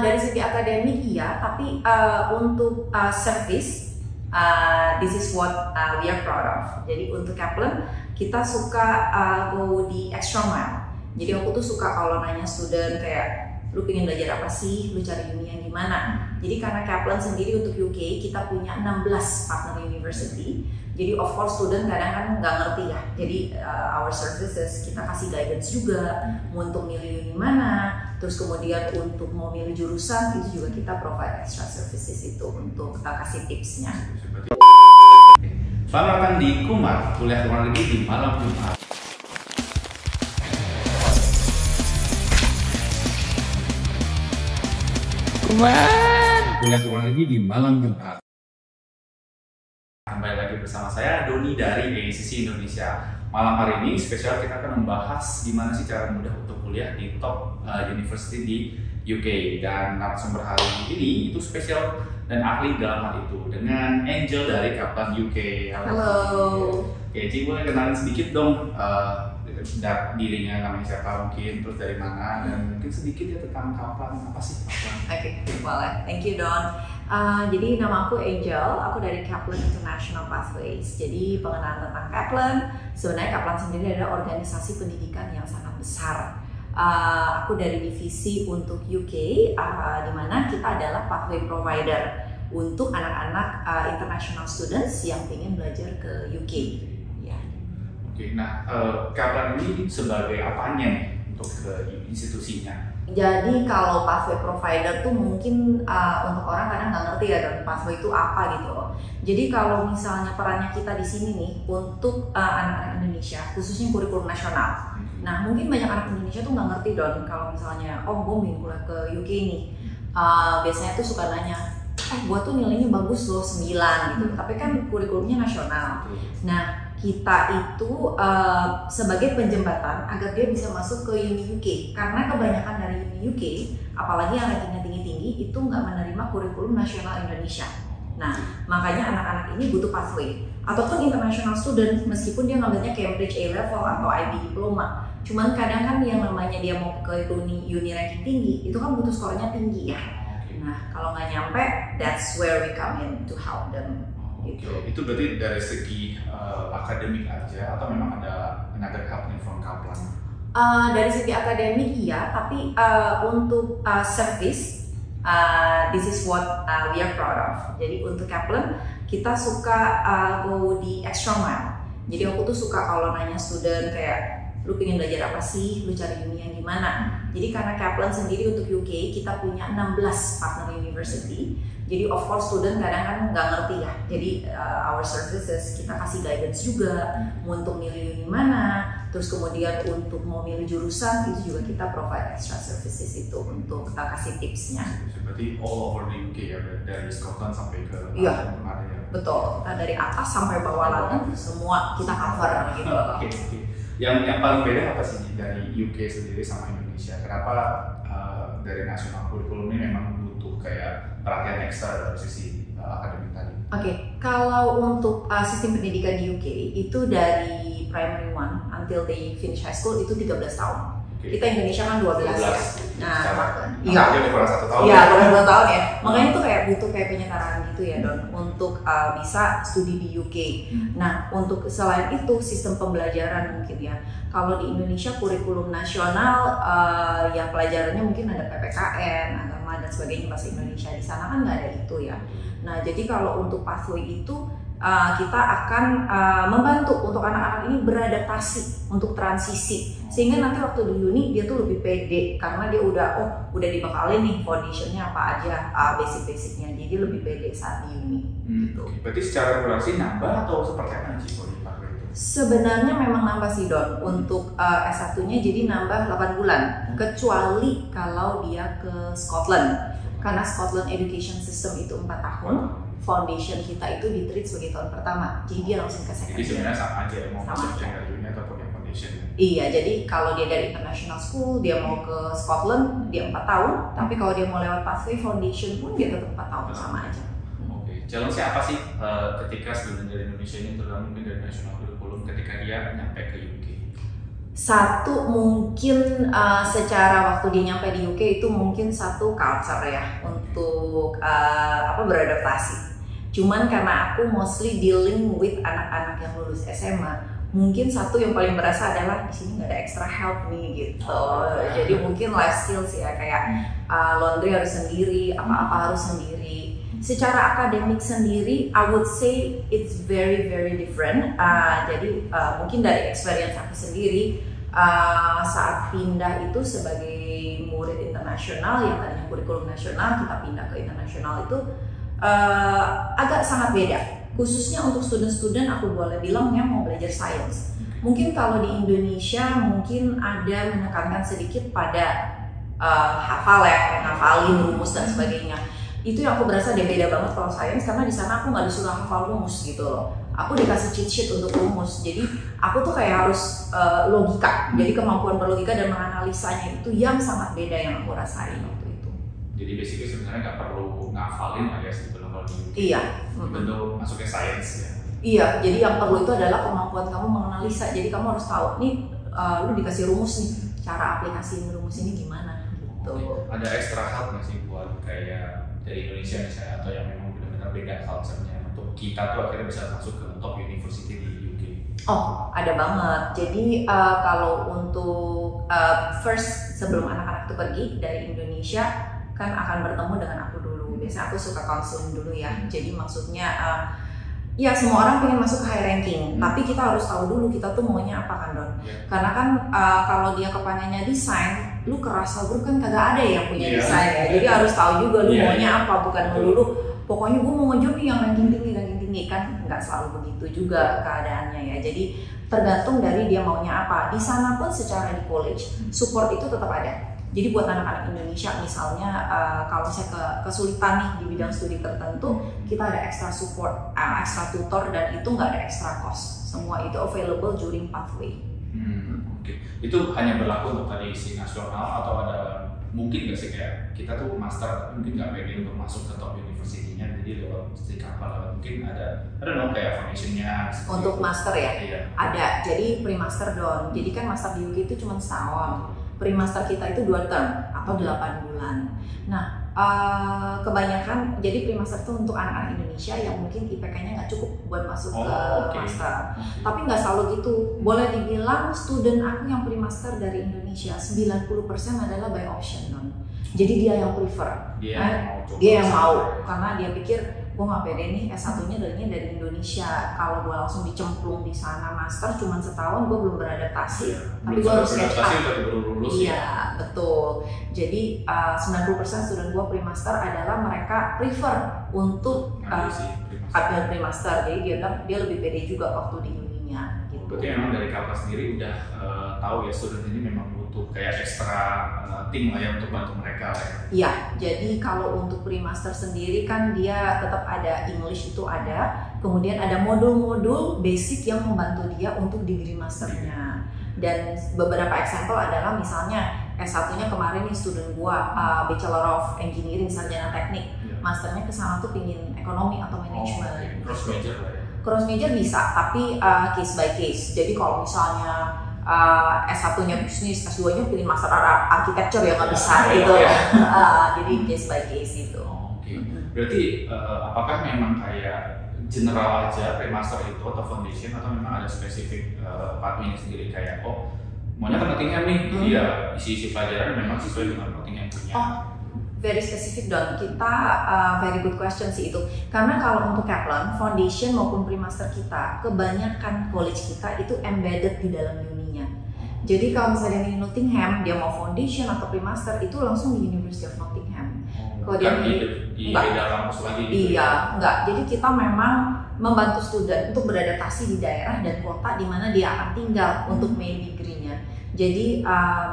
Dari segi akademik iya, tapi untuk service, this is what we are proud of. Jadi untuk Kaplan kita suka go di extra mile. Jadi aku tuh suka kalau nanya student kayak lu pengen belajar apa sih, lu cari uni yang gimana. Jadi karena Kaplan sendiri untuk UK kita punya 16 partner university. Jadi of course student kadang kan nggak ngerti ya. Jadi our services kita kasih guidance juga untuk milih uni mana. Terus kemudian untuk mau milih jurusan itu juga kita provide extra services itu untuk kasih tipsnya. Selamat datang di Kumar, kuliah luar negeri di malam Jumat. Kumar, kuliah luar negeri di malam Jumat. Kembali lagi bersama saya Doni dari ACC Indonesia. Malam hari ini spesial kita akan membahas gimana sih cara mudah untuk kuliah di top university di UK, dan narasumber hari ini itu spesial dan ahli dalam hal itu dengan Angel dari Kaplan UK. Halo. Oke, Ci boleh kenalin sedikit dong dirinya, namanya siapa mungkin, terus dari mana, dan mungkin sedikit ya tentang Kaplan, apa sih Kaplan? Oke, boleh. Thank you Don. Jadi nama aku Angel, aku dari Kaplan International Pathways. Jadi pengenalan tentang Kaplan, sebenarnya Kaplan sendiri adalah organisasi pendidikan yang sangat besar. Aku dari divisi untuk UK, di mana kita adalah pathway provider untuk anak-anak international students yang ingin belajar ke UK. Ya. Oke, nah Kaplan ini sebagai apanya nih untuk institusinya? Jadi kalau pathway provider tuh mungkin untuk orang kadang nggak ngerti ya, dan pathway itu apa gitu loh. Jadi kalau misalnya perannya kita di sini nih untuk anak-anak Indonesia, khususnya kurikulum nasional. Nah mungkin banyak anak Indonesia tuh nggak ngerti Don, kalau misalnya gue ingin kuliah ke UK nih, biasanya tuh suka nanya, gua tuh nilainya bagus loh 9 gitu, tapi kan kurikulumnya nasional. Nah kita itu sebagai penjembatan agar dia bisa masuk ke uni UK, karena kebanyakan dari uni UK, apalagi yang rankingnya tinggi-tinggi, itu nggak menerima kurikulum nasional Indonesia. Nah makanya anak-anak ini butuh pathway, ataupun international student meskipun dia ngambilnya Cambridge A-level atau IB diploma. Cuman kadang kan yang namanya dia mau ke uni ranking tinggi, itu kan butuh skornya tinggi ya. Nah kalau nggak nyampe, that's where we come in to help them. Gitu. Itu berarti dari segi akademik aja, atau memang ada another help from Kaplan? Dari segi akademik iya, tapi untuk service, this is what we are proud of. Jadi untuk Kaplan kita suka go di extra mile. Jadi aku tuh suka kalau nanya student kayak lu pengen belajar apa sih, lu cari uni yang gimana. Jadi karena Kaplan sendiri untuk UK kita punya 16 partner university. Jadi of course student kadang kan nggak ngerti ya. Jadi our services kita kasih guidance juga untuk milih uni mana. Terus kemudian untuk mau milih jurusan itu juga kita provide extra services itu untuk kasih tipsnya. Berarti all over the UK ya, dari Scotland sampai ke iya, mana ya? Betul. Kita dari atas sampai bawah laut semua kita cover gitu. Okay. Yang paling beda apa sih dari UK sendiri sama Indonesia? Kenapa dari nasional kurikulum ini memang butuh kayak perhatian ekstra dari sisi akademik tadi? Oke, kalau untuk sistem pendidikan di UK itu dari primary one until they finish high school itu 13 tahun. Okay. Kita Indonesia kan 12 ya. Nah, iya. Dia kurang 1 tahun. Iya, kurang 2 tahun ya. Makanya itu kayak butuh kayak penyetaraan gitu ya Don, untuk bisa studi di UK. Nah, untuk selain itu sistem pembelajaran mungkin ya. Kalau di Indonesia kurikulum nasional ya pelajarannya mungkin ada PPKN, agama dan sebagainya, bahasa Indonesia. Di sana kan nggak ada itu ya. Nah, jadi kalau untuk pathway itu kita akan membantu untuk anak-anak ini beradaptasi untuk transisi, sehingga nanti waktu di uni dia tuh lebih pede karena dia udah dibekalin nih foundationnya apa aja, basic-basicnya, jadi dia lebih pede saat di uni. Gitu. Berarti secara durasi nambah atau seperti apa sih kalau dipakai itu? Sebenarnya memang nambah sih Don, untuk S1-nya jadi nambah 8 bulan, kecuali kalau dia ke Scotland, karena Scotland Education System itu 4 tahun. Foundation kita itu di-treat sebagai tahun pertama, jadi dia langsung ke second year. Jadi sebenarnya sama aja, mau masuk secondary uni ataupun yang foundation. Iya, jadi kalau dia dari international school, dia mau ke Scotland, dia 4 tahun. Tapi kalau dia mau lewat pathway foundation pun dia tetap 4 tahun, sama aja. Oke, challenge-nya apa sih ketika student dari Indonesia ini, terutama mungkin dari national curriculum, ketika dia nyampe ke UK? Satu mungkin secara waktu dia nyampe di UK itu mungkin satu culture ya untuk beradaptasi. Cuman karena aku mostly dealing with anak-anak yang lulus SMA, mungkin satu yang paling berasa adalah di sini nggak ada extra help nih gitu. Jadi mungkin life skills ya kayak laundry harus sendiri, apa-apa harus sendiri. Secara akademik sendiri, I would say it's very very different. Jadi mungkin dari experience aku sendiri saat pindah itu sebagai murid internasional yang tadinya kurikulum nasional kita pindah ke internasional itu agak sangat beda. Khususnya untuk student-student aku boleh bilang yang mau belajar sains. Mungkin kalau di Indonesia mungkin ada menekankan sedikit pada hafal ya, ngafalin rumus dan sebagainya. Itu yang aku berasa dia beda banget kalau sains karena di sana aku nggak disuruh hafal rumus gitu loh. Aku dikasih cheat sheet untuk rumus. Jadi aku tuh kayak harus logika. Jadi kemampuan berlogika dan menganalisanya itu yang sangat beda yang aku rasain waktu itu. Jadi basically sebenarnya nggak perlu ngafalin lah ya sebetulnya kalau di UK. Iya. Bentuk masuknya sains ya. Iya, jadi yang perlu itu adalah kemampuan kamu menganalisa. Jadi kamu harus tahu nih, lu dikasih rumus nih, cara aplikasiin rumus ini gimana gitu. Ada extra help nggak sih buat kayak dari Indonesia misalnya atau yang memang benar-benar beda culture-nya untuk kita tuh akhirnya bisa masuk ke top university di UK? Oh, ada banget. Jadi kalau untuk first sebelum anak-anak itu pergi dari Indonesia kan akan bertemu dengan aku dulu. Biasanya aku suka counseling dulu ya. Jadi maksudnya ya semua orang pengen masuk ke high ranking, tapi kita harus tahu dulu kita tuh maunya apa kan Don? Karena kan kalau dia kepengennya desain, lu ke Russell Group kan kagak ada yang punya desain ya. Jadi harus tahu juga lu maunya apa, bukan melulu pokoknya gue mau ngejob nih yang ranking tinggi kan nggak selalu begitu juga keadaannya ya. Jadi tergantung dari dia maunya apa. Di sana pun secara di college support itu tetap ada. Jadi buat anak-anak Indonesia misalnya kalau saya kesulitan nih di bidang studi tertentu, kita ada extra support, extra tutor dan itu nggak ada extra cost. Semua itu available during pathway. Oke. Itu hanya berlaku untuk tadi si nasional atau ada mungkin nggak sih kayak kita tuh master mungkin nggak pengen untuk masuk ke top university-nya jadi lewat studi kapal mungkin ada kayak foundation-nya untuk master ya? Iya. Ada. Jadi pre-master Don. Jadi kan master di UK itu cuma setahun. Pre-master kita itu 2 term atau 8 bulan. Nah, kebanyakan jadi pre-master itu untuk anak-anak Indonesia yang mungkin IPK-nya nggak cukup buat masuk ke master. Tapi nggak selalu gitu. Boleh dibilang student aku yang pre-master dari Indonesia 90% adalah by option Don. Jadi dia yang prefer. Dia yang mau karena dia pikir gue nggak pede nih S1-nya dari Indonesia. Kalau gue langsung dicemplung di sana master cuma setahun gue belum beradaptasi. Tapi gue harus catch up. Iya, betul. Jadi 90% student gue pre-master adalah mereka prefer untuk ambil pre-master. Jadi dia lebih pede juga waktu di uninya. Gitu. Berarti memang dari Kapal sendiri udah tahu ya student ini memang butuh kayak ekstra tim lah ya untuk bantu mereka ya. Iya, jadi kalau untuk pre-master sendiri kan dia tetap ada English itu ada, kemudian ada modul-modul basic yang membantu dia untuk degree masternya. Dan beberapa example adalah misalnya S1-nya kemarin nih student gua Bachelor of Engineering sarjana teknik, masternya ke sana tuh pingin ekonomi atau manajemen. Cross major lah ya. Cross major bisa, tapi case by case. Jadi kalau misalnya S1-nya bisnis, S2-nya pilih master architecture ya nggak bisa gitu. Jadi case by case gitu. Berarti apakah memang kayak general aja pre-master itu atau foundation atau memang ada spesifik pathway sendiri kayak maunya ke Nottingham nih, dia isi-isi pelajaran memang sesuai dengan Nottingham punya. Very specific Don, kita very good question sih itu. Karena kalau untuk Kaplan, foundation maupun pre-master kita, kebanyakan college kita itu embedded di dalam uninya. Jadi kalau misalnya di Nottingham, dia mau foundation atau pre-master itu langsung di University of Nottingham. Kalau dia di beda kampus lagi gitu. Iya, enggak. Jadi kita memang membantu student untuk beradaptasi di daerah dan kota di mana dia akan tinggal untuk main degree-nya. Jadi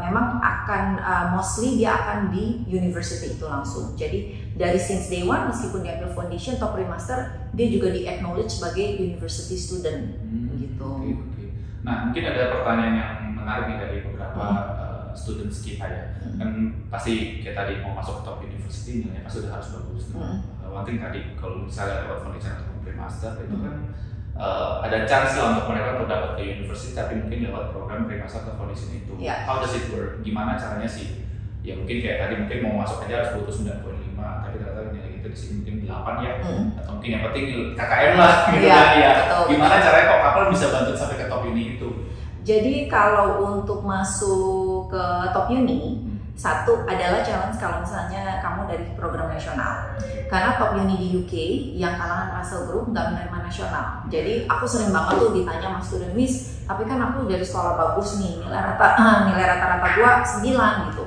memang akan mostly dia akan di university itu langsung. Jadi dari since day one meskipun dia ambil foundation atau pre-master dia juga di acknowledge sebagai university student gitu. Okay. Nah mungkin ada pertanyaan yang menarik nih dari beberapa students kita ya. Kan pasti kayak tadi mau masuk ke top university nilainya pasti udah harus bagus. One thing tadi kalau misalnya lewat foundation atau pre-master itu kan ada chance lah untuk mereka untuk dapat ke university, tapi mungkin lewat program pre-master atau foundation itu. How does it work? Gimana caranya sih? Ya mungkin kayak tadi mungkin mau masuk aja harus butuh 9,5, tapi ternyata nilai itu di sini mungkin 8 ya, atau mungkin yang penting KKM lah gitu kan ya. Gimana caranya kok Kaplan bisa bantu sampai ke top uni itu? Jadi kalau untuk masuk ke top uni, satu adalah challenge kalau misalnya kamu dari program nasional. Karena top uni di UK yang kalangan Russell Group nggak menerima nasional. Jadi aku sering banget tuh ditanya sama student, Miss, tapi kan aku dari sekolah bagus nih, nilai rata-rata gua 9 gitu.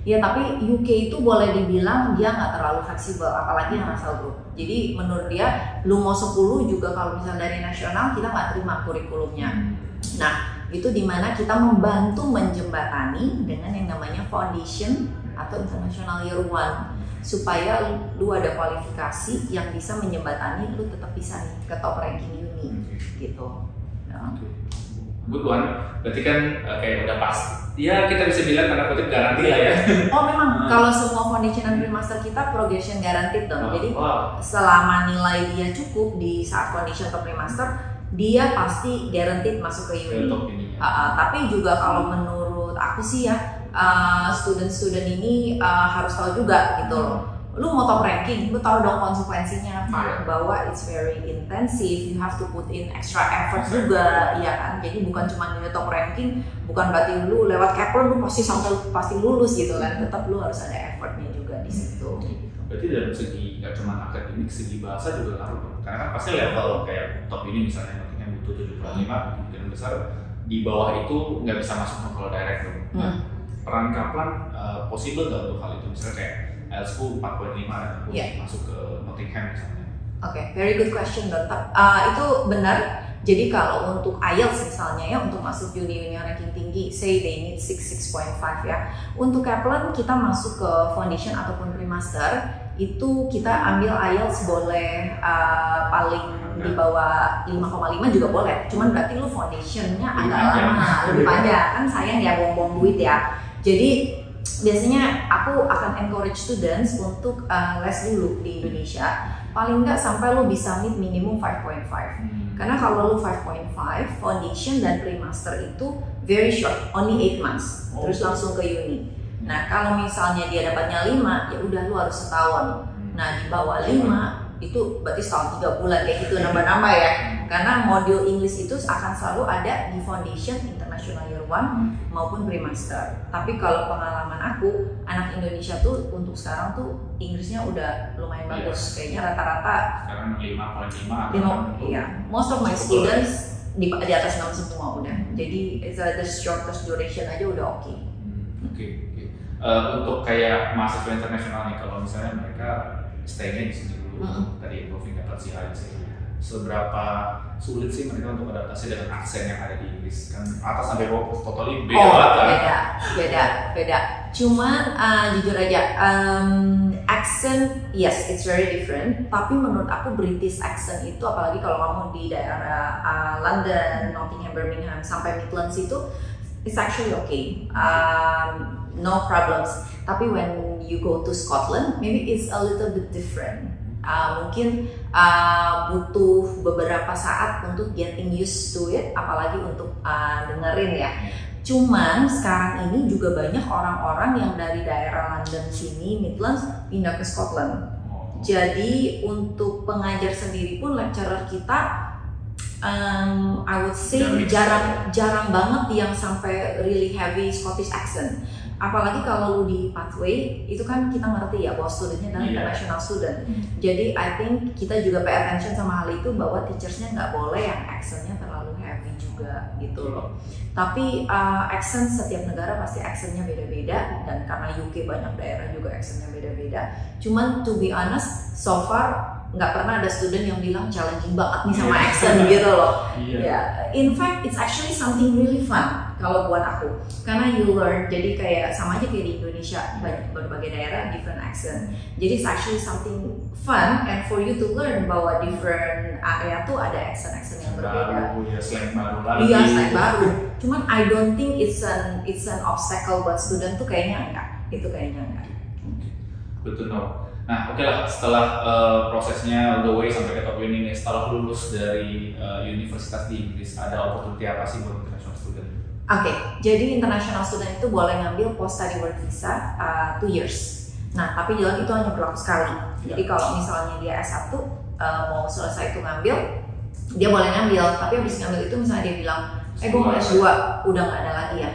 Ya tapi UK itu boleh dibilang dia nggak terlalu fleksibel, apalagi yang Russell Group. Jadi menurut dia, lu mau 10 juga kalau misalnya dari nasional kita nggak terima kurikulumnya. Nah, itu dimana kita membantu menjembatani dengan yang namanya foundation atau international year one, supaya lu ada kualifikasi yang bisa menjembatani lu tetap bisa nih ke top ranking uni gitu. Good one, berarti kan kayak udah pas. Ya kita bisa bilang karena kutip garanti lah ya. Oh memang kalau semua foundation dan pre-master kita progression guaranteed dong. Jadi selama nilai dia cukup di saat foundation atau pre-master, dia pasti guaranteed masuk ke uni. Tapi juga kalau menurut aku sih ya, student-student ini harus tahu juga gitu loh. Lu mau top ranking, lu tahu dong konsekuensinya apa, bahwa it's very intensive, you have to put in extra effort juga, ya kan. Jadi bukan cuma nilai top ranking, bukan berarti lu lewat Kaplan lu pasti lulus gitu kan. Tetap lu harus ada effortnya juga di situ. Berarti dalam segi nggak cuma akademik, segi bahasa juga ngaruh. Karena kan pasti level kayak top ini misalnya nantinya butuh 75, kemungkinan besar di bawah itu nggak bisa masuk kalau direct dong. Peran Kaplan possible nggak untuk hal itu? Misalnya kayak IELTS-ku 4.5 dan aku masuk ke Nottingham misalnya. Very good question Don. Itu benar. Jadi kalau untuk IELTS misalnya ya, untuk masuk uni ranking tinggi, say they need 6.5 ya. Untuk Kaplan kita masuk ke foundation ataupun pre-master, itu kita ambil IELTS boleh paling di bawah 5,5 juga boleh. Cuman berarti lu foundationnya agak lama, lebih panjang. Kan sayang ya buang-buang duit ya. Jadi biasanya aku akan encourage students untuk les dulu di Indonesia, paling nggak sampai lo bisa meet minimum 5.5. Karena kalau lo 5.5, foundation dan pre-master itu very short, only 8 months, terus langsung ke uni. Nah kalau misalnya dia dapatnya 5, ya udah lo harus setahun. Nah di bawah 5 itu berarti setahun 3 bulan kayak gitu, nambah-nambah ya. Karena modul English itu akan selalu ada di foundation international year one maupun pre-master. Tapi kalau pengalaman aku, anak Indonesia tuh untuk sekarang tuh Inggrisnya udah lumayan bagus. Kayaknya rata-rata sekarang 5,5 iya. Most of my students di atas 6 semua udah. Jadi it's the shortest duration aja udah oke. Untuk kayak mahasiswa internasional nih, kalau misalnya mereka stay-nya di sini dulu, tadi improving dapat si IELTS, seberapa sulit sih mereka untuk adaptasi dengan aksen yang ada di Inggris? Kan atas sampai bawah totally beda banget kan? Beda. Cuman jujur aja, accent yes it's very different. Tapi menurut aku British accent itu, apalagi kalau kamu di daerah London, Nottingham, Birmingham sampai Midlands itu, it's actually okay. No problems. Tapi when you go to Scotland, maybe it's a little bit different. Mungkin butuh beberapa saat untuk getting used to it, apalagi untuk dengerin ya. Cuman sekarang ini juga banyak orang-orang yang dari daerah London sini, Midlands, pindah ke Scotland. Jadi untuk pengajar sendiri pun lecturer kita, I would say jarang banget yang sampai really heavy Scottish accent. Apalagi kalau lu di pathway, itu kan kita ngerti ya bahwa studentnya adalah international student. Jadi I think kita juga pay attention sama hal itu, bahwa teachersnya nggak boleh yang accentnya terlalu heavy juga gitu loh. Tapi accent setiap negara pasti accentnya beda-beda, dan karena UK banyak daerah juga accentnya beda-beda. Cuman to be honest, so far nggak pernah ada student yang bilang challenging banget nih sama accent gitu loh. In fact, it's actually something really fun kalau buat aku, karena you learn. Jadi kayak sama aja kayak di Indonesia, banyak berbagai daerah different accent. Jadi it's actually something fun and for you to learn bahwa different area tuh ada accent yang berbeda. Slang baru lagi. Iya, slang baru. Cuman I don't think it's an obstacle buat student tuh, kayaknya enggak. Itu kayaknya enggak. good to know. Nah, oke lah, setelah prosesnya all the way sampai ke top uni nih, setelah lulus dari universitas di Inggris, ada opportunity apa sih buat international student? Oke, jadi international student itu boleh ngambil post study work visa 2 years. Nah, tapi jalan itu hanya berlaku sekali. Jadi kalau misalnya dia S1 mau selesai itu ngambil, dia boleh ngambil. Tapi habis ngambil itu misalnya dia bilang, gue mau S2, udah nggak ada lagi ya.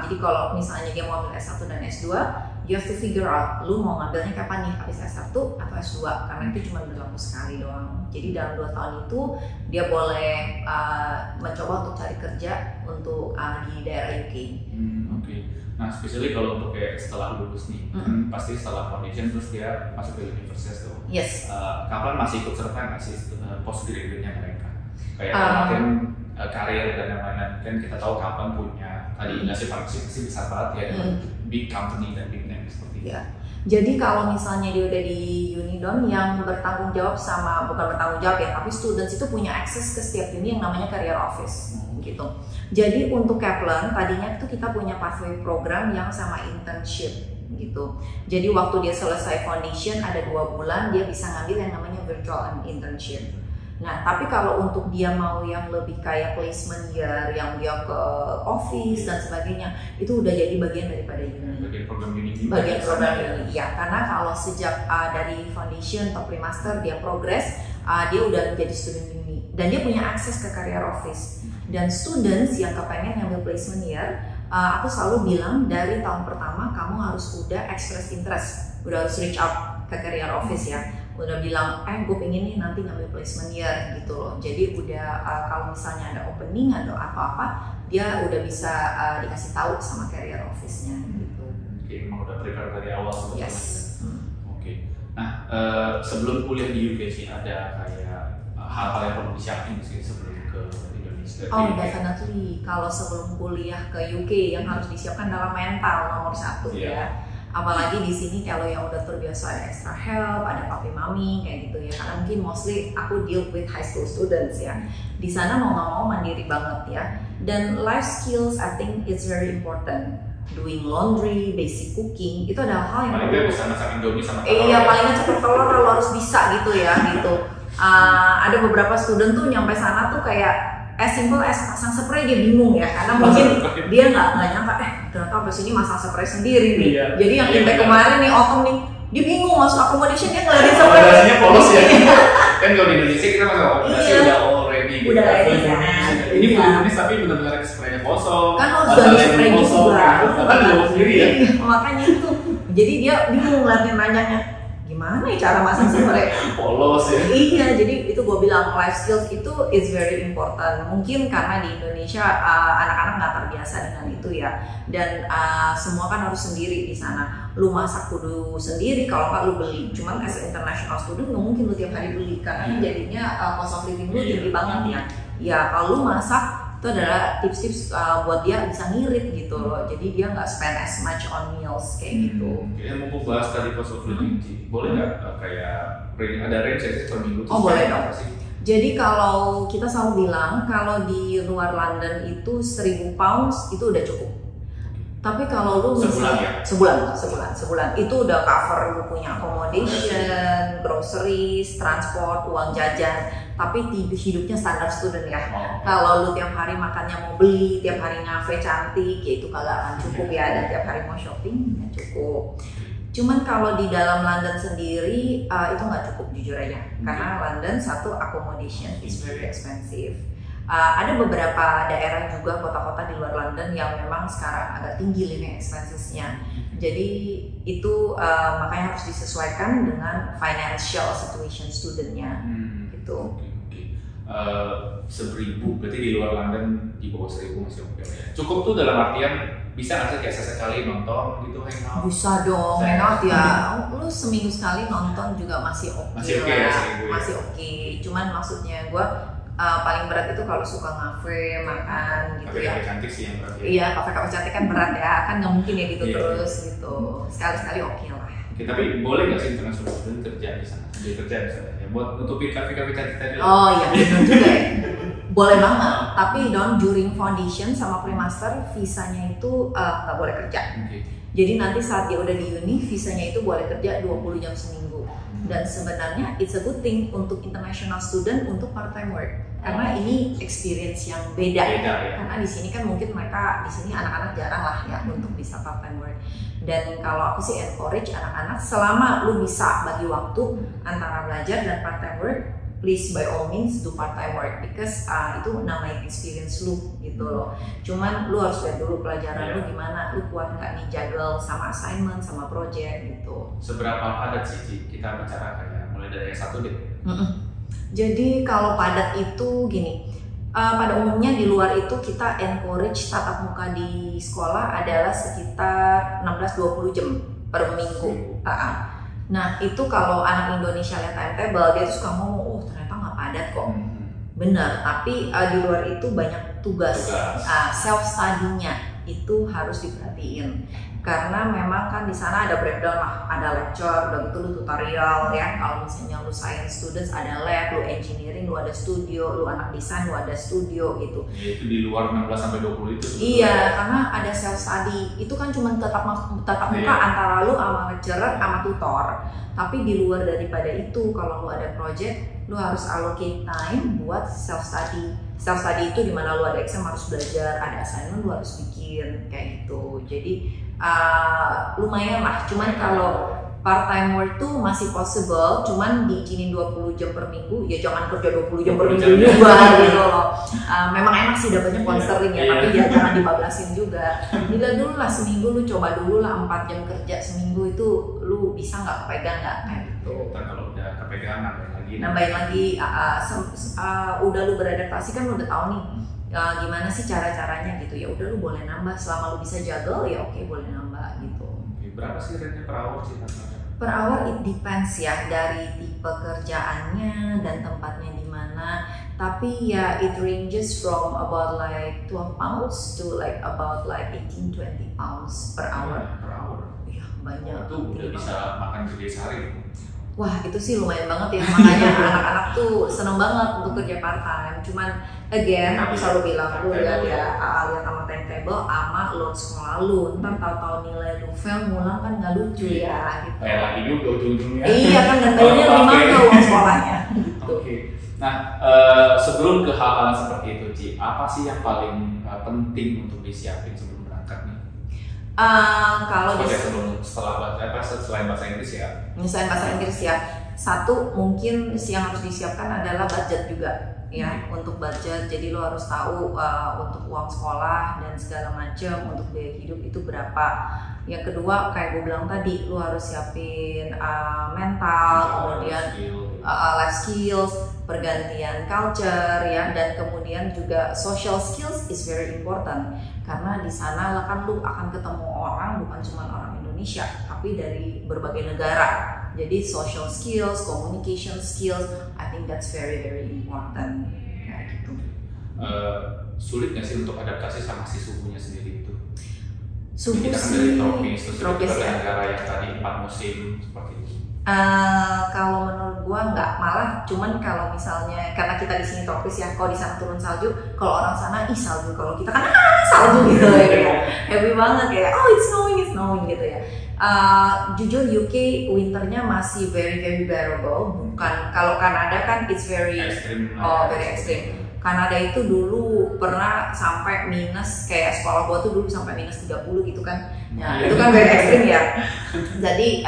Jadi kalau misalnya dia mau ambil S1 dan S2, you have to figure out lu mau ngambilnya kapan nih, habis S1 atau S2, karena itu cuma berlaku sekali doang. Jadi dalam 2 tahun itu dia boleh mencoba untuk cari kerja untuk di daerah UK. Oke. Nah, especially kalau untuk kayak setelah lulus nih, pasti setelah foundation terus dia masuk ke universitas tuh. Yes. Kapan masih ikut serta nggak sih post graduate-nya mereka? Kayak mungkin karir dan lain-lain, kan kita tahu kapan punya tadi ngasih partisipasi besar banget ya dengan big company dan big name seperti itu. Jadi kalau misalnya dia udah di Unidon yang bertanggung jawab sama, bukan bertanggung jawab ya, tapi students itu punya akses ke setiap uni yang namanya career office gitu. Jadi untuk Kaplan tadinya itu kita punya pathway program yang sama internship gitu. Jadi waktu dia selesai foundation ada 2 bulan dia bisa ngambil yang namanya virtual internship. Nah, tapi kalau untuk dia mau yang lebih kayak placement year, yang dia ke office dan sebagainya, itu udah jadi bagian daripada uni. Bagian program uni. Bagian program uni, ya. Karena kalau sejak dari foundation atau pre-master dia progress, dia udah menjadi student uni dan dia punya akses ke career office. Dan students yang kepengen ngambil placement year, aku selalu bilang dari tahun pertama kamu harus udah express interest, udah harus reach out ke career office ya. Udah bilang, gue pengen nih nanti ngambil placement year gitu loh. Jadi udah kalau misalnya ada opening atau apa-apa, dia udah bisa dikasih tahu sama career office-nya gitu. Oke, emang udah prepare dari awal sebetulnya. Yes. Oke. Nah, sebelum kuliah di UK sih ada kayak hal-hal yang perlu disiapin sih sebelum ke Indonesia. Definitely. Kalau sebelum kuliah ke UK yang harus disiapkan adalah mental nomor 1 ya. Apalagi di sini kalau yang udah terbiasa ada extra help, ada papi mami kayak gitu ya. Karena mungkin mostly aku deal with high school students ya. Di sana mau nggak mau mandiri banget ya. Dan life skills I think it's very important. Doing laundry, basic cooking itu adalah hal yang paling bisa masak Indomie sama telur. Iya, paling cepat telur lo harus bisa gitu ya gitu. Ada beberapa student tuh nyampe sana tuh kayak simple as pasang spray dia bingung ya, karena mungkin dia nggak nyangka ternyata pas ini masang spray sendiri nih. Jadi yang intake kemarin nih Otom nih dia bingung masuk accommodation dia ngeliatin spray. Akomodasinya polos ya. Kan kalau di Indonesia kita masuk akomodasi udah already. Udah ready kan. Ini full Indonesia tapi benar-benar spraynya kosong. Kan harus ganti spray juga. Kan bawa sendiri ya. Makanya itu. Jadi dia bingung ngeliatin nanyanya. Gimana ya cara masang spray? Polos ya. Iya, jadi itu gue bilang life skills itu is very important. Mungkin karena di Indonesia anak-anak nggak terbiasa dengan itu ya. Dan semua kan harus sendiri di sana. Lu masak kudu sendiri, kalau nggak lu beli. Cuman as international student nggak mungkin lu tiap hari beli karena jadinya cost of living lu tinggi banget ya. Ya kalau lu masak itu adalah tips-tips buat dia bisa ngirit gitu loh. Jadi dia nggak spend as much on meals kayak gitu. Kayaknya mau bahas tadi cost of living, boleh nggak kayak ada range sih per minggu? Boleh dong. Jadi kalau kita selalu bilang kalau di luar London itu 1.000 pounds itu udah cukup. Tapi kalau lu misalnya sebulan itu udah cover lu punya accommodation, groceries, transport, uang jajan. Tapi hidupnya standar student ya. Kalau lu tiap hari makannya mau beli, tiap hari ngafe cantik, ya itu kagak akan cukup ya. Dan tiap hari mau shopping, ya cukup. Cuman kalau di dalam London sendiri itu nggak cukup jujur aja. Karena London satu accommodation is very expensive. Ada beberapa daerah juga kota-kota di luar London yang memang sekarang agak tinggi living expenses-nya. Jadi itu makanya harus disesuaikan dengan financial situation studentnya. Gitu. 1.000 berarti di luar London di bawah 1.000 masih oke ya. Cukup tuh dalam artian bisa nggak sih kayak sesekali nonton gitu hangout? Bisa dong hangout ya. Lu seminggu sekali nonton juga masih oke. Masih oke ya, masih oke. Cuman maksudnya gue paling berat itu kalau suka ngafe, makan gitu ya. Kafe cantik sih yang berat ya. Iya, kafe cantik kan berat ya. Kan nggak mungkin ya gitu terus gitu. Sekali-sekali oke lah. Oke, tapi boleh nggak sih international student kerja di sana? Kerja di sana ya, buat nutupin kafe-kafe cantik tadi. Oh iya, benar juga ya. Boleh banget, tapi during foundation sama pre-master visanya itu nggak boleh kerja. Jadi nanti saat dia udah di uni, visanya itu boleh kerja 20 jam seminggu. Dan sebenarnya it's a good thing untuk international student untuk part time work. Karena ini experience yang beda. Ya. Karena di sini kan mungkin mereka di sini anak-anak jarang lah ya untuk bisa part time work. Dan kalau aku sih encourage anak-anak selama lu bisa bagi waktu antara belajar dan part time work, please by all means do part time work because itu namanya experience lu gitu loh. Cuman lu harus lihat dulu pelajaran lu gimana, lu kuat nggak nih juggle sama assignment sama project gitu. Seberapa padat sih kita bicara kayak mulai dari yang satu deh? Jadi kalau padat itu gini, pada umumnya di luar itu kita encourage tatap muka di sekolah adalah sekitar 16-20 jam per minggu. Nah itu kalau anak Indonesia lihat timetable dia tuh suka ngomong, oh ternyata nggak padat kok. Benar, tapi di luar itu banyak tugas. Self study-nya itu harus diperhatiin. Karena memang kan di sana ada breakdown lah, ada lecture, udah gitu lu tutorial ya. Kalau misalnya lu science students ada lab, lu engineering lu ada studio, lu anak desain lu ada studio gitu. Ya, itu di luar 16 sampai 20 itu. Iya, karena ada self study. Itu kan cuma tatap muka antara lu sama lecturer sama tutor. Tapi di luar daripada itu, kalau lu ada project, lu harus allocate time buat self study. Self study itu dimana lu ada exam harus belajar, ada assignment lu harus bikin kayak gitu. Jadi lumayan lah, cuman kalau part time work tuh masih possible, cuman diizinin 20 jam per minggu, ya jangan kerja 20 jam per minggu juga gitu loh. Memang enak sih dapetnya sponsoring ya, tapi ya jangan dibablasin juga. Bila dulu lah seminggu lu coba dulu lah 4 jam kerja seminggu itu lu bisa nggak kepegang nggak kayak gitu. Kalau udah kepegang nambahin lagi, udah lu beradaptasi kan lu udah tahu nih. Gimana sih cara-caranya gitu, ya udah lu boleh nambah selama lu bisa juggle ya oke, boleh nambah gitu. Berapa sih rate per hour sih? Per hour it depends ya dari tipe kerjaannya dan tempatnya di mana. Tapi ya it ranges from about like 12 pounds to like about like 18-20 pounds per hour. Per hour? Iya banyak. Itu udah bisa makan gede sehari. Wah itu sih lumayan banget ya, makanya anak-anak tuh seneng banget untuk kerja part time. Cuman again aku selalu bilang lu lihat ya, lihat sama timetable sama load sekolah lu. Ntar tahu-tahu nilai lu fail ngulang kan nggak lucu ya gitu. Kayak lagi juga ujung-ujungnya. Iya kan gantengnya 5 ke uang sekolahnya. Oke. Nah sebelum ke hal-hal seperti itu Ci, apa sih yang paling penting untuk disiapin sebelum berangkat nih? Kalau selain bahasa Inggris ya. Misalnya bahasa Inggris ya, satu mungkin yang harus disiapkan adalah budget juga ya, untuk budget. Jadi lo harus tahu untuk uang sekolah dan segala macam untuk biaya hidup itu berapa. Yang kedua kayak gue bilang tadi, lo harus siapin mental, kemudian life skills, pergantian culture ya, dan kemudian juga social skills is very important. Karena di sana lah kan lu akan ketemu orang bukan cuma orang Indonesia, tapi dari berbagai negara. Jadi social skills, communication skills, I think that's very very important. Kayak gitu. Sulit nggak sih untuk adaptasi sama si suhunya sendiri itu? Suhu kita kan dari tropis ya. Negara yang tadi 4 musim seperti itu. Kalau menurut gua nggak, malah cuman kalau misalnya karena kita di sini tropis ya, kalau di sana turun salju, kalau orang sana salju, kalau kita kan salju gitu ya, happy banget ya, oh it's snowing gitu ya. Jujur UK winternya masih very very bearable, bukan kalau Kanada kan it's very very extreme. Kanada itu dulu pernah sampai minus, kayak sekolah gua tuh dulu sampai minus 30 gitu kan. Nah, itu kan very ekstrim ya. Jadi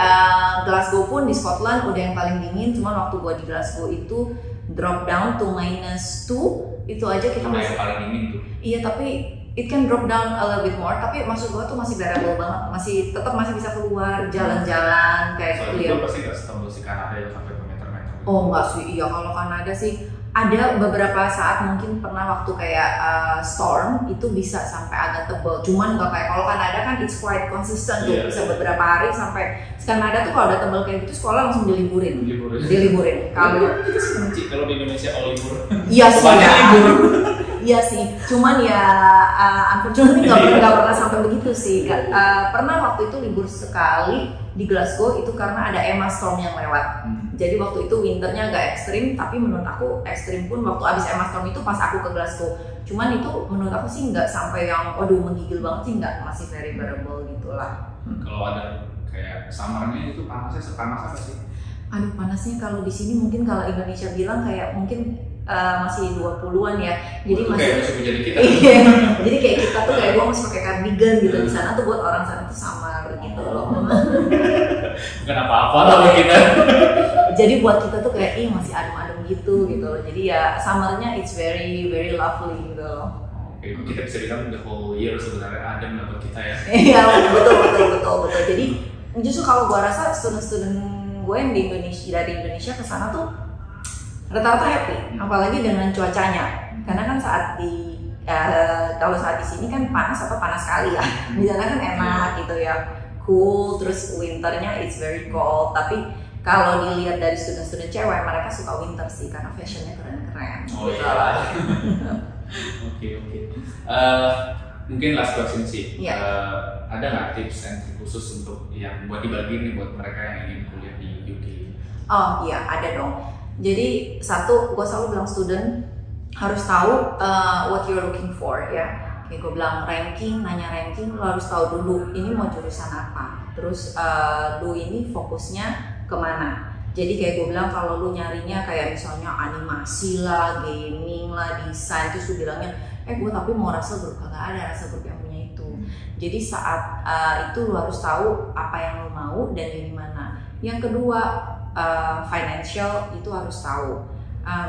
Glasgow pun di Scotland udah yang paling dingin, cuman waktu gua di Glasgow itu drop down to -2, itu aja kita masih yang paling dingin tuh. Iya, tapi it can drop down a little bit more, tapi maksud gua tuh masih bearable banget, tetap masih bisa keluar jalan-jalan kayak gitu ya. Soalnya pasti nggak setembus si Kanada yang sampai meter-meter. Oh enggak sih, iya kalau Kanada sih ada beberapa saat mungkin pernah waktu kayak storm itu bisa sampai agak tebal, cuman nggak kayak kalau Kanada kan it's quite consistent tuh, bisa beberapa hari sampai Kanada tuh kalau ada tebal kayak gitu sekolah langsung diliburin. Kalau kita sih kalau di Indonesia all libur. Iya sih. Iya sih, cuman ya unfortunately nggak pernah sampai begitu sih. Pernah waktu itu libur sekali di Glasgow itu karena ada Emma Storm yang lewat. Jadi waktu itu winternya agak ekstrim, tapi menurut aku ekstrim pun waktu abis Emma Storm itu pas aku ke Glasgow. Cuman itu menurut aku sih nggak sampai yang waduh menggigil banget sih, nggak, masih very bearable gitulah. Kalau ada kayak summernya itu panasnya sepanas apa sih? Aduh, panasnya kalau di sini mungkin kalau Indonesia bilang kayak mungkin masih 20-an ya. Jadi itu masih kayak musim jadi kita. Iya. Jadi kayak kita tuh kayak gue masih pakai cardigan gitu di sana tuh, buat orang sana tuh sama gitu loh. Bukan apa-apa lah kita. Jadi buat kita tuh kayak masih adem-adem gitu loh. Jadi ya summernya it's very very lovely gitu loh. Oke, kita bisa bilang the whole year sebenarnya adem lah buat kita ya. Iya, betul. Jadi justru kalau gue rasa student-student gue yang di Indonesia, dari Indonesia ke sana tuh rata-rata happy, apalagi dengan cuacanya. Karena kan saat di kalau saat di sini kan panas atau panas sekali ya. Di sana kan enak gitu ya, cool. Terus winternya it's very cold. Tapi kalau dilihat dari student-student cewek, mereka suka winter sih karena fashionnya keren-keren. Oh iya. Oke. Mungkin last question sih. Ada nggak tips and trik khusus untuk yang buat dibagi nih buat mereka yang ingin kuliah di UK? Oh iya, ada dong. Jadi satu, gue selalu bilang student harus tahu what you're looking for ya. Kayak gue bilang nanya ranking, lo harus tahu dulu ini mau jurusan apa. Terus lu ini fokusnya kemana. Jadi kayak gue bilang kalau lu nyarinya kayak misalnya animasi lah, gaming lah, desain, terus lu bilangnya gue tapi mau rasa grup, kagak ada rasa grup yang punya itu. Jadi saat itu lu harus tahu apa yang lu mau dan dari mana. Yang kedua, financial itu harus tahu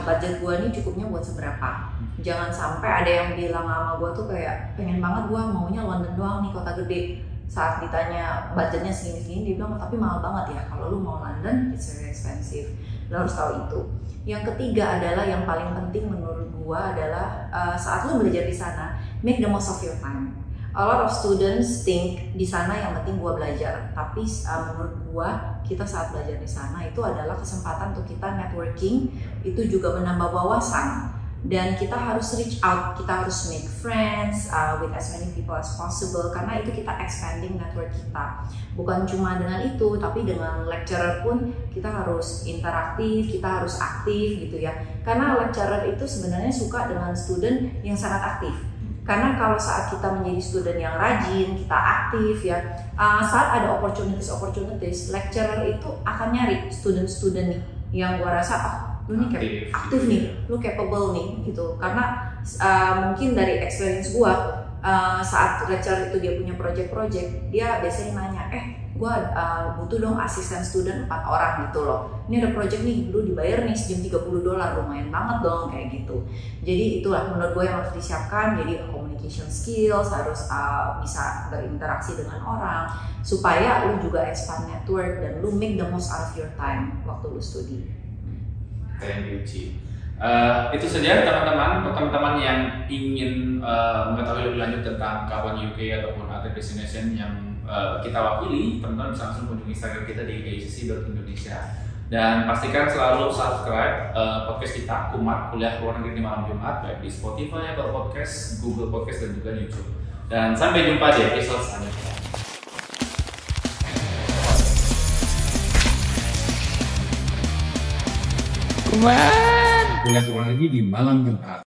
budget gue nih cukupnya buat seberapa. Jangan sampai ada yang bilang sama gue tuh kayak pengen banget gue maunya London doang nih, kota gede. Saat ditanya budgetnya segini-segini, dia bilang tapi mahal banget ya. Kalau lu mau London, it's very expensive. Lu harus tahu itu. Yang ketiga adalah yang paling penting menurut gua adalah saat lu belajar di sana, make the most of your time. A lot of students think di sana yang penting gua belajar, tapi menurut gua kita saat belajar di sana itu adalah kesempatan untuk kita networking, itu juga menambah wawasan. Dan kita harus reach out, kita harus make friends with as many people as possible, karena itu kita expanding network kita. Bukan cuma dengan itu, tapi dengan lecturer pun kita harus interaktif, kita harus aktif gitu ya. Karena lecturer itu sebenarnya suka dengan student yang sangat aktif. Karena kalau saat kita menjadi student yang rajin, kita aktif ya, saat ada opportunities, lecturer itu akan nyari student-student nih yang gua rasa lu nih kayak aktif nih, lu capable nih gitu. Karena mungkin dari experience gua saat lecturer itu dia punya project, dia biasanya nanya, gua butuh dong asisten student 4 orang gitu loh. Ini ada project nih, lu dibayar nih sejam $30, lumayan banget dong kayak gitu. Jadi itulah menurut gue yang harus disiapkan. Jadi communication skills, harus bisa berinteraksi dengan orang supaya lu juga expand network dan lu make the most out of your time waktu lu studi. Thank you, Ci. Itu saja teman-teman yang ingin mengetahui lebih lanjut tentang kawan UK ataupun other destination yang kita wakili, teman-teman bisa langsung kunjungi Instagram kita di acc.indonesia. Dan pastikan selalu subscribe podcast kita, Kumat, Kuliah Luar Negeri di Malam Jumat, baik di Spotify, Apple Podcast, Google Podcast, dan juga YouTube. Dan sampai jumpa di episode selanjutnya. Kuliah Luar Negeri di Malam Jumat.